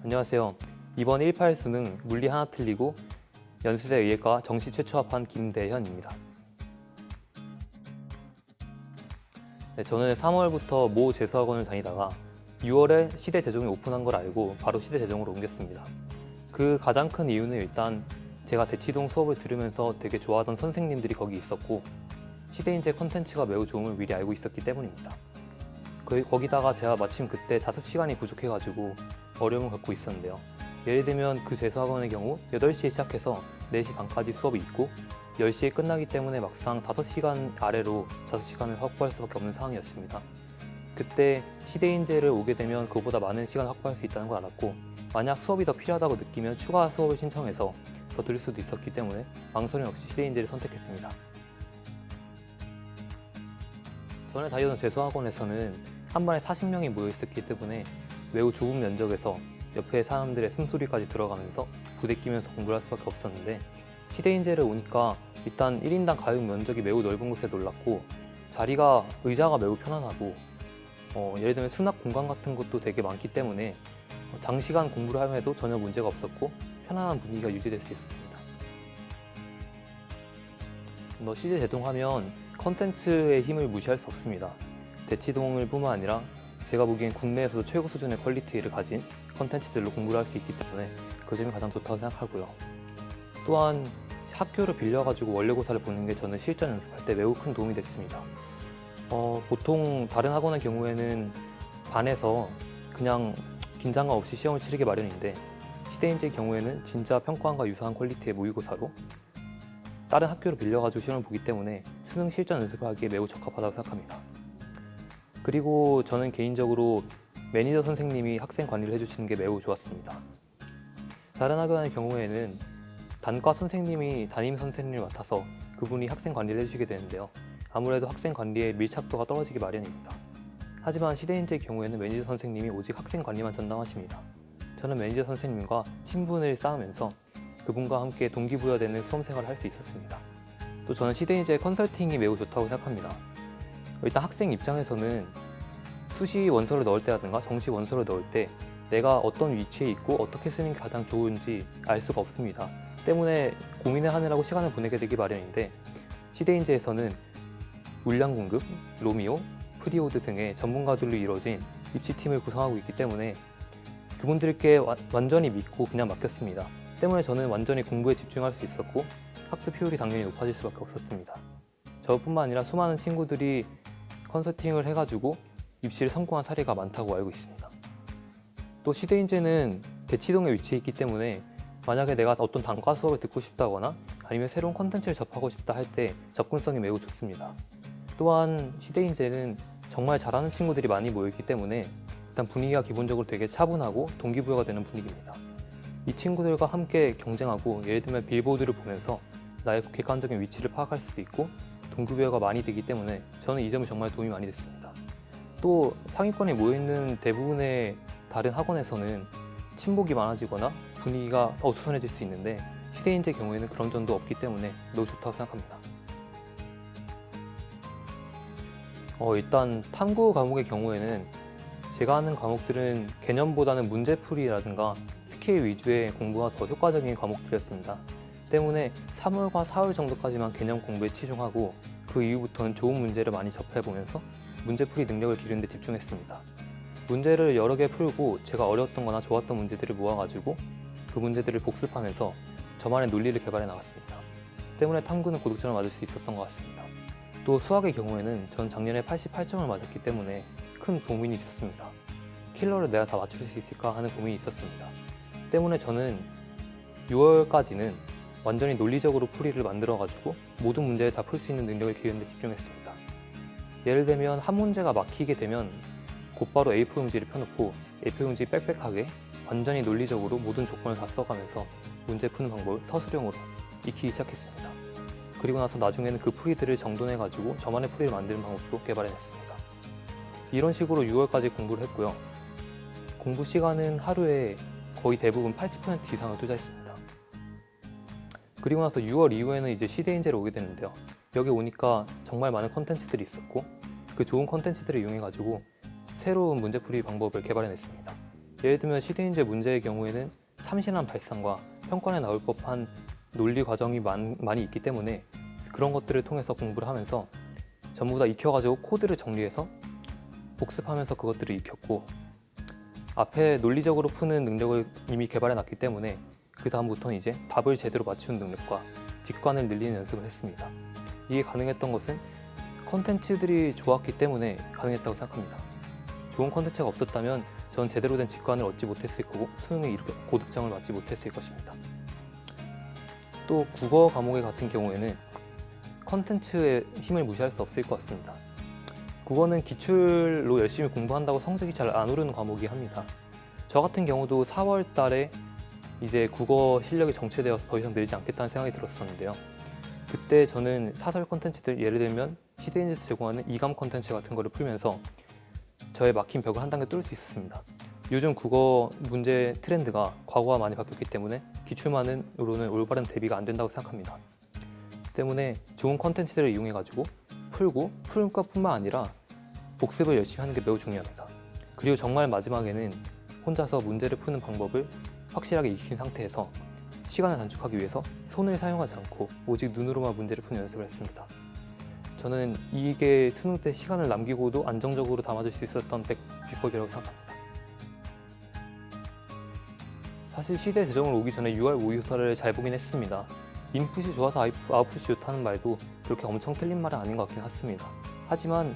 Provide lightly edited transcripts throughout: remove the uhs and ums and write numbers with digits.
안녕하세요. 이번 18 수능 물리 하나 틀리고 연습생 의예과 정시 최초 합한 김대현입니다. 네, 저는 3월부터 모 재수학원을 다니다가 6월에 시대 재종이 오픈한 걸 알고 바로 시대 재종으로 옮겼습니다. 그 가장 큰 이유는 일단 제가 대치동 수업을 들으면서 되게 좋아하던 선생님들이 거기 있었고 시대인재 컨텐츠가 매우 좋음을 미리 알고 있었기 때문입니다. 거기다가 제가 마침 그때 자습 시간이 부족해가지고 어려움을 겪고 있었는데요. 예를 들면 그 재수학원의 경우 8시에 시작해서 4시 반까지 수업이 있고 10시에 끝나기 때문에 막상 5시간 아래로 자습 시간을 확보할 수밖에 없는 상황이었습니다. 그때 시대인재를 오게 되면 그보다 많은 시간을 확보할 수 있다는 걸 알았고 만약 수업이 더 필요하다고 느끼면 추가 수업을 신청해서 더 들을 수도 있었기 때문에 망설임 없이 시대인재를 선택했습니다. 전에 다니던 재수학원에서는 한 반에 40명이 모여있었기 때문에 매우 좁은 면적에서 옆에 사람들의 숨소리까지 들어가면서 부대 끼면서 공부를 할 수밖에 없었는데 시대인재를 오니까 일단 1인당 가용 면적이 매우 넓은 곳에 놀랐고 의자가 매우 편안하고 예를 들면 수납 공간 같은 것도 되게 많기 때문에 장시간 공부를 함에도 전혀 문제가 없었고 편안한 분위기가 유지될 수 있었습니다. 시대 제동하면 컨텐츠의 힘을 무시할 수 없습니다. 대치동을 뿐만 아니라 제가 보기엔 국내에서도 최고 수준의 퀄리티를 가진 컨텐츠들로 공부를 할 수 있기 때문에 그 점이 가장 좋다고 생각하고요. 또한 학교를 빌려가지고 원래고사를 보는 게 저는 실전 연습할 때 매우 큰 도움이 됐습니다. 보통 다른 학원의 경우에는 반에서 그냥 긴장감 없이 시험을 치르기 마련인데 시대인재의 경우에는 진짜 평가원과 유사한 퀄리티의 모의고사로 다른 학교를 빌려가지고 시험을 보기 때문에 수능 실전 연습을 하기에 매우 적합하다고 생각합니다. 그리고 저는 개인적으로 매니저 선생님이 학생 관리를 해주시는 게 매우 좋았습니다. 다른 학원의 경우에는 단과 선생님이 담임 선생님을 맡아서 그분이 학생 관리를 해주시게 되는데요. 아무래도 학생 관리의 밀착도가 떨어지기 마련입니다. 하지만 시대인재의 경우에는 매니저 선생님이 오직 학생 관리만 전담하십니다. 저는 매니저 선생님과 친분을 쌓으면서 그분과 함께 동기부여되는 수험생활을 할 수 있었습니다. 또 저는 시대인재 컨설팅이 매우 좋다고 생각합니다. 일단 학생 입장에서는 수시 원서를 넣을 때라든가 정시 원서를 넣을 때 내가 어떤 위치에 있고 어떻게 쓰는 게 가장 좋은지 알 수가 없습니다. 때문에 고민을 하느라고 시간을 보내게 되기 마련인데 시대인재에서는 물량공급, 로미오, 프리오드 등의 전문가들로 이루어진 입시팀을 구성하고 있기 때문에 그분들께 완전히 믿고 그냥 맡겼습니다. 때문에 저는 완전히 공부에 집중할 수 있었고 학습 효율이 당연히 높아질 수밖에 없었습니다. 저뿐만 아니라 수많은 친구들이 컨설팅을 해가지고 입시를 성공한 사례가 많다고 알고 있습니다. 또 시대인재는 대치동에 위치해 있기 때문에 만약에 내가 어떤 단과 수업을 듣고 싶다거나 아니면 새로운 컨텐츠를 접하고 싶다 할 때 접근성이 매우 좋습니다. 또한 시대인재는 정말 잘하는 친구들이 많이 모여있기 때문에 일단 분위기가 기본적으로 되게 차분하고 동기부여가 되는 분위기입니다. 이 친구들과 함께 경쟁하고 예를 들면 빌보드를 보면서 나의 객관적인 위치를 파악할 수도 있고 동기부여가 많이 되기 때문에 저는 이 점이 정말 도움이 많이 됐습니다. 또 상위권에 모여있는 대부분의 다른 학원에서는 친목이 많아지거나 분위기가 어수선해질 수 있는데 시대인재의 경우에는 그런 점도 없기 때문에 매우 좋다고 생각합니다. 일단 탐구 과목의 경우에는 제가 하는 과목들은 개념보다는 문제풀이라든가 스킬 위주의 공부가 더 효과적인 과목들이었습니다. 때문에 3월과 4월 정도까지만 개념 공부에 치중하고 그 이후부터는 좋은 문제를 많이 접해보면서 문제풀이 능력을 기르는 데 집중했습니다. 문제를 여러 개 풀고 제가 어려웠던 거나 좋았던 문제들을 모아가지고 그 문제들을 복습하면서 저만의 논리를 개발해 나갔습니다. 때문에 탐구는 고득점을 맞을 수 있었던 것 같습니다. 또 수학의 경우에는 전 작년에 88점을 맞았기 때문에 큰 고민이 있었습니다. 킬러를 내가 다 맞출 수 있을까 하는 고민이 있었습니다. 때문에 저는 6월까지는 완전히 논리적으로 풀이를 만들어가지고 모든 문제를 다 풀 수 있는 능력을 기르는 데 집중했습니다. 예를 들면 한 문제가 막히게 되면 곧바로 A4 용지를 펴놓고 A4 용지 빽빽하게 완전히 논리적으로 모든 조건을 다 써가면서 문제 푸는 방법을 서술형으로 익히기 시작했습니다. 그리고 나서 나중에는 그 풀이들을 정돈해가지고 저만의 풀이를 만드는 방법도 개발해냈습니다. 이런 식으로 6월까지 공부를 했고요. 공부 시간은 하루에 거의 대부분 80% 이상을 투자했습니다. 그리고 나서 6월 이후에는 이제 시대인재로 오게 됐는데요. 여기 오니까 정말 많은 컨텐츠들이 있었고 그 좋은 컨텐츠들을 이용해가지고 새로운 문제풀이 방법을 개발해냈습니다. 예를 들면 시대인재 문제의 경우에는 참신한 발상과 평가에 나올 법한 논리 과정이 많이 있기 때문에 그런 것들을 통해서 공부를 하면서 전부 다 익혀가지고 코드를 정리해서 복습하면서 그것들을 익혔고, 앞에 논리적으로 푸는 능력을 이미 개발해놨기 때문에 그 다음부터는 이제 답을 제대로 맞추는 능력과 직관을 늘리는 연습을 했습니다. 이게 가능했던 것은 컨텐츠들이 좋았기 때문에 가능했다고 생각합니다. 좋은 컨텐츠가 없었다면 전 제대로 된 직관을 얻지 못했을 거고 수능에 이렇게 고득점을 맞지 못했을 것입니다. 또 국어 과목의 같은 경우에는 컨텐츠의 힘을 무시할 수 없을 것 같습니다. 국어는 기출로 열심히 공부한다고 성적이 잘 안 오르는 과목이 합니다. 저 같은 경우도 4월 달에 이제 국어 실력이 정체되어서 더 이상 늘지 않겠다는 생각이 들었었는데요. 그때 저는 사설 컨텐츠들, 예를 들면 시대인재에서 제공하는 이감 컨텐츠 같은 거를 풀면서 저의 막힌 벽을 한 단계 뚫을 수 있었습니다. 요즘 국어 문제 트렌드가 과거와 많이 바뀌었기 때문에 기출만으로는 올바른 대비가 안 된다고 생각합니다. 때문에 좋은 컨텐츠들을 이용해가지고 풀고 푸는 것뿐만 아니라 복습을 열심히 하는 게 매우 중요합니다. 그리고 정말 마지막에는 혼자서 문제를 푸는 방법을 확실하게 익힌 상태에서 시간을 단축하기 위해서 손을 사용하지 않고 오직 눈으로만 문제를 푸는 연습을 했습니다. 저는 이게 수능 때 시간을 남기고도 안정적으로 담아줄 수 있었던 비법이라고 생각합니다. 사실 시대 대정을 오기 전에 6월 모의고사를 잘 보긴 했습니다. 인풋이 좋아서 아웃풋이 좋다는 말도 그렇게 엄청 틀린 말은 아닌 것 같긴 했습니다. 하지만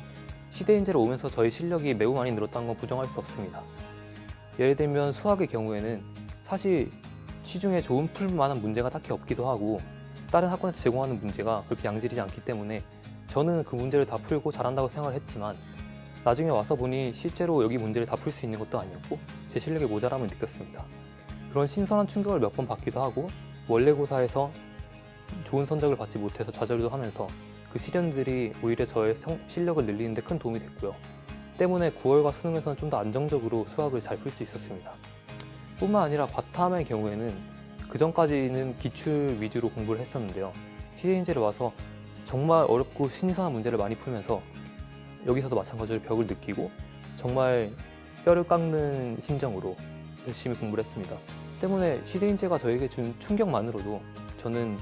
시대인재로 오면서 저희 실력이 매우 많이 늘었다는 건 부정할 수 없습니다. 예를 들면 수학의 경우에는 사실 시중에 좋은 풀만한 문제가 딱히 없기도 하고 다른 학원에서 제공하는 문제가 그렇게 양질이지 않기 때문에 저는 그 문제를 다 풀고 잘한다고 생각을 했지만 나중에 와서 보니 실제로 여기 문제를 다 풀 수 있는 것도 아니었고 제 실력의 모자람을 느꼈습니다. 그런 신선한 충격을 몇 번 받기도 하고 원래고사에서 좋은 성적을 받지 못해서 좌절도 하면서 그 시련들이 오히려 저의 실력을 늘리는 데 큰 도움이 됐고요. 때문에 9월과 수능에서는 좀 더 안정적으로 수학을 잘 풀 수 있었습니다. 뿐만 아니라 과탐의 경우에는 그 전까지는 기출 위주로 공부를 했었는데요. 시대인재를 와서 정말 어렵고 신선한 문제를 많이 풀면서 여기서도 마찬가지로 벽을 느끼고 정말 뼈를 깎는 심정으로 열심히 공부를 했습니다. 때문에 시대인재가 저에게 준 충격만으로도 저는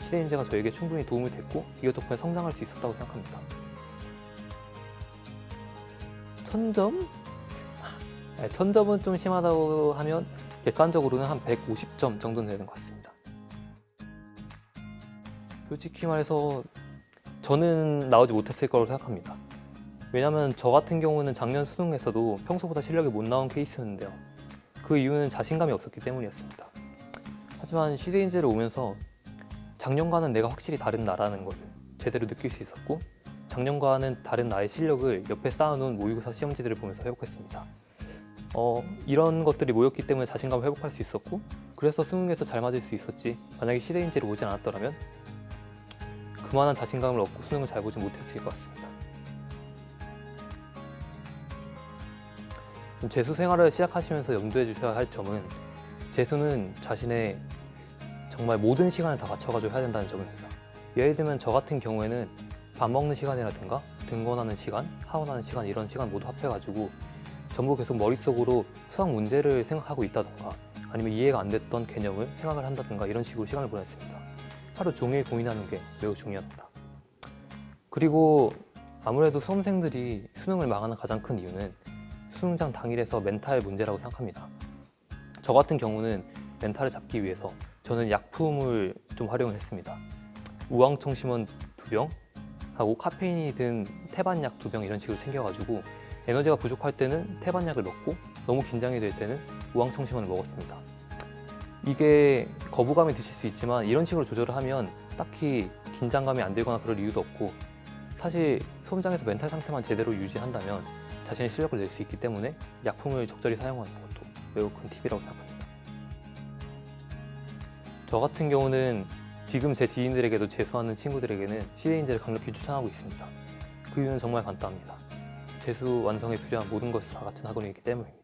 시대인재가 저에게 충분히 도움이 됐고 이것 덕분에 성장할 수 있었다고 생각합니다. 1000점? 1000점은 좀 심하다고 하면 객관적으로는 한 150점 정도는 되는 것 같습니다. 솔직히 말해서 저는 나오지 못했을 거라고 생각합니다. 왜냐면 저 같은 경우는 작년 수능에서도 평소보다 실력이 못 나온 케이스였는데요. 그 이유는 자신감이 없었기 때문이었습니다. 하지만 시대인재를 오면서 작년과는 내가 확실히 다른 나라는 걸 제대로 느낄 수 있었고 작년과는 다른 나의 실력을 옆에 쌓아놓은 모의고사 시험지들을 보면서 회복했습니다. 이런 것들이 모였기 때문에 자신감을 회복할 수 있었고 그래서 수능에서 잘 맞을 수 있었지 만약에 시대인재를 오지 않았더라면 그만한 자신감을 얻고 수능을 잘 보지 못했을 것 같습니다. 재수 생활을 시작하시면서 염두해 주셔야 할 점은 재수는 자신의 정말 모든 시간을 다 맞춰가지고 해야 된다는 점입니다. 예를 들면 저 같은 경우에는 밥 먹는 시간이라든가 등원하는 시간, 하원하는 시간 이런 시간 모두 합해가지고 전부 계속 머릿속으로 수학 문제를 생각하고 있다던가 아니면 이해가 안 됐던 개념을 생각을 한다든가 이런 식으로 시간을 보냈습니다. 하루 종일 고민하는 게 매우 중요합니다. 그리고 아무래도 수험생들이 수능을 망하는 가장 큰 이유는 수능장 당일에서 멘탈 문제라고 생각합니다. 저 같은 경우는 멘탈을 잡기 위해서 저는 약품을 좀 활용을 했습니다. 우황청심원 2병 하고 카페인이 든 태반약 2병 이런 식으로 챙겨가지고 에너지가 부족할 때는 태반약을 먹고 너무 긴장이 될 때는 우황청심원을 먹었습니다. 이게 거부감이 드실 수 있지만 이런 식으로 조절을 하면 딱히 긴장감이 안 들거나 그럴 이유도 없고 사실 수험장에서 멘탈 상태만 제대로 유지한다면 자신의 실력을 낼 수 있기 때문에 약품을 적절히 사용하는 것도 매우 큰 팁이라고 생각합니다. 저 같은 경우는 지금 제 지인들에게도 재수하는 친구들에게는 시대인재를 강력히 추천하고 있습니다. 그 이유는 정말 간단합니다. 재수 완성에 필요한 모든 것이 다 같은 학원이기 때문입니다.